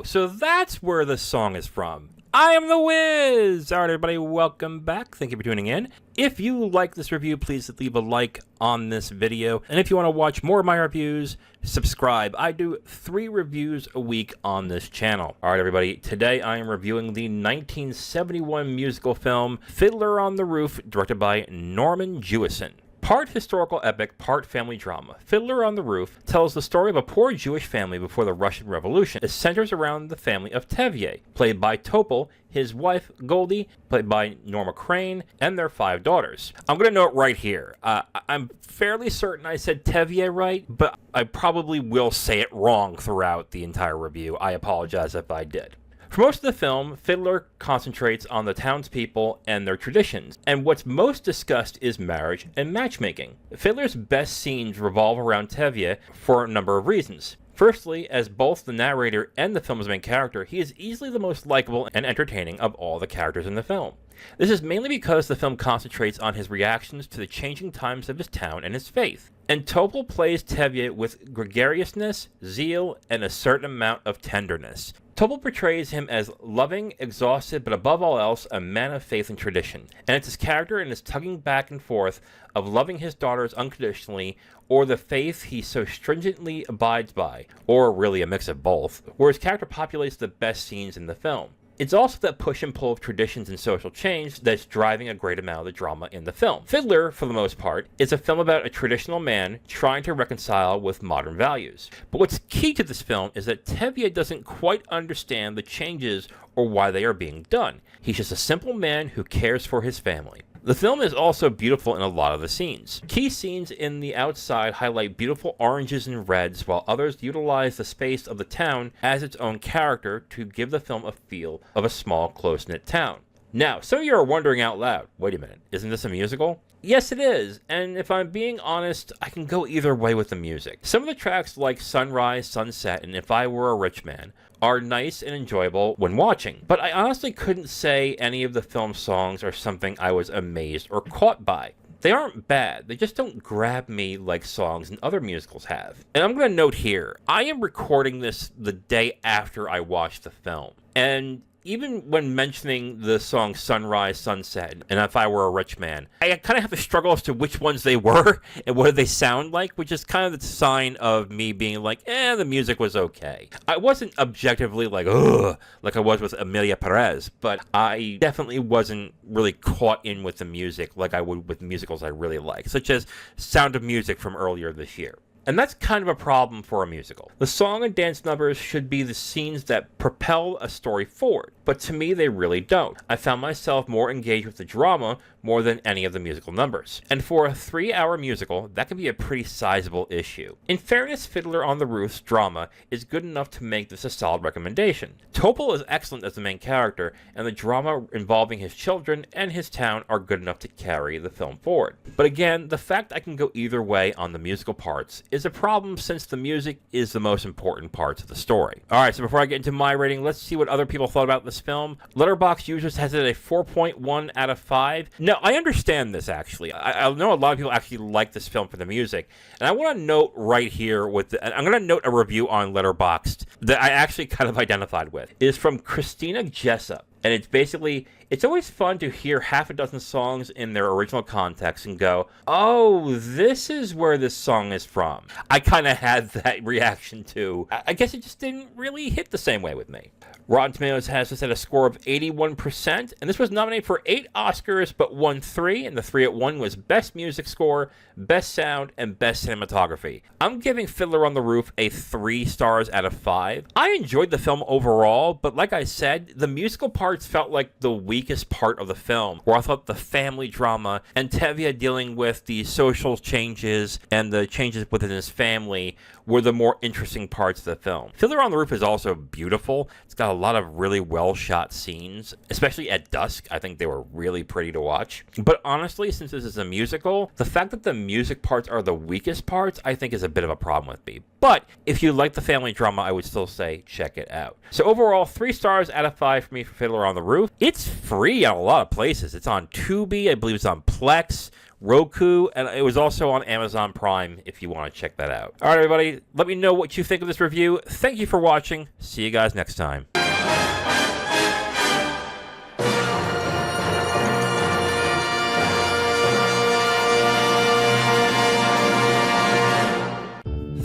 so that's where the song is from. I am the Wiz! Alright everybody, welcome back. Thank you for tuning in. If you like this review, please leave a like on this video. And if you want to watch more of my reviews, subscribe. I do 3 reviews a week on this channel. Alright everybody, today I am reviewing the 1971 musical film Fiddler on the Roof, directed by Norman Jewison. Part historical epic, part family drama, Fiddler on the Roof tells the story of a poor Jewish family before the Russian Revolution. It centers around the family of Tevye, played by Topol, his wife Goldie, played by Norma Crane, and their 5 daughters. I'm going to note right here, I'm fairly certain I said Tevye right, but I probably will say it wrong throughout the entire review. I apologize if I did. For most of the film, Fiddler concentrates on the townspeople and their traditions, and what's most discussed is marriage and matchmaking. Fiddler's best scenes revolve around Tevye for a number of reasons. Firstly, as both the narrator and the film's main character, he is easily the most likable and entertaining of all the characters in the film. This is mainly because the film concentrates on his reactions to the changing times of his town and his faith. And Topol plays Tevye with gregariousness, zeal, and a certain amount of tenderness. Topol portrays him as loving, exhausted, but above all else, a man of faith and tradition. And it's his character and his tugging back and forth of loving his daughters unconditionally, or the faith he so stringently abides by, or really a mix of both, where his character populates the best scenes in the film. It's also that push and pull of traditions and social change that's driving a great amount of the drama in the film. Fiddler, for the most part, is a film about a traditional man trying to reconcile with modern values. But what's key to this film is that Tevye doesn't quite understand the changes or why they are being done. He's just a simple man who cares for his family. The film is also beautiful in a lot of the scenes. Key scenes in the outside highlight beautiful oranges and reds, while others utilize the space of the town as its own character to give the film a feel of a small, close-knit town. Now, some of you are wondering out loud, wait a minute, isn't this a musical? Yes, it is, and if I'm being honest, I can go either way with the music. Some of the tracks like Sunrise, Sunset, and If I Were a Rich Man are nice and enjoyable when watching, but I honestly couldn't say any of the film's songs are something I was amazed or caught by. They aren't bad, they just don't grab me like songs and other musicals have. And I'm going to note here, I am recording this the day after I watched the film, and even when mentioning the song Sunrise, Sunset, and If I Were a Rich Man, I kind of have to struggle as to which ones they were and what they sound like, which is kind of the sign of me being like, the music was okay. I wasn't objectively like, ugh, like I was with Emilia Perez, but I definitely wasn't really caught in with the music like I would with musicals I really like, such as Sound of Music from earlier this year. And that's kind of a problem for a musical. The song and dance numbers should be the scenes that propel a story forward, but to me they really don't. I found myself more engaged with the drama more than any of the musical numbers. And for a 3-hour musical, that can be a pretty sizable issue. In fairness, Fiddler on the Roof's drama is good enough to make this a solid recommendation. Topol is excellent as the main character, and the drama involving his children and his town are good enough to carry the film forward. But again, the fact I can go either way on the musical parts is a problem since the music is the most important parts of the story. Alright, so before I get into my rating, let's see what other people thought about this film. Letterboxd users has it a 4.1 out of 5. Now, I understand this actually. I know a lot of people actually like this film for the music, and I want to note right here I'm going to note a review on Letterboxd that I actually kind of identified with. It is from Christina Jessup. And it's basically, it's always fun to hear half a dozen songs in their original context and go, oh, this is where this song is from. I kind of had that reaction too. I guess it just didn't really hit the same way with me. Rotten Tomatoes has this at a score of 81%, and this was nominated for 8 Oscars, but won 3, and the 3 it won was Best Music Score, Best Sound, and Best Cinematography. I'm giving Fiddler on the Roof a 3 stars out of 5. I enjoyed the film overall, but like I said, the musical parts felt like the weakest part of the film, where I thought the family drama and Tevye dealing with the social changes and the changes within his family were the more interesting parts of the film. Fiddler on the Roof is also beautiful. It's got a lot of really well shot scenes, especially at dusk. I think they were really pretty to watch. But honestly, since this is a musical, the fact that the music parts are the weakest parts, I think is a bit of a problem with me. But if you like the family drama, I would still say check it out. So overall, 3 stars out of 5 for me for Fiddler on the Roof. It's free on a lot of places. It's on Tubi, I believe it's on Plex, Roku, and it was also on Amazon Prime if you want to check that out. All right, everybody, let me know what you think of this review. Thank you for watching. See you guys next time.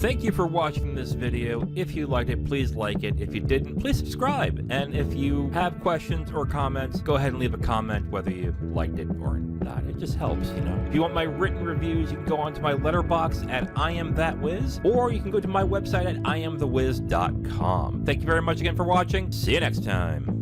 Thank you for watching this video. If you liked it, please like it. If you didn't, please subscribe. And if you have questions or comments, go ahead and leave a comment whether you liked it or not. It just helps, you know. If you want my written reviews, you can go onto my letterbox at IamThatWiz, or you can go to my website at IamTheWiz.com. Thank you very much again for watching. See you next time.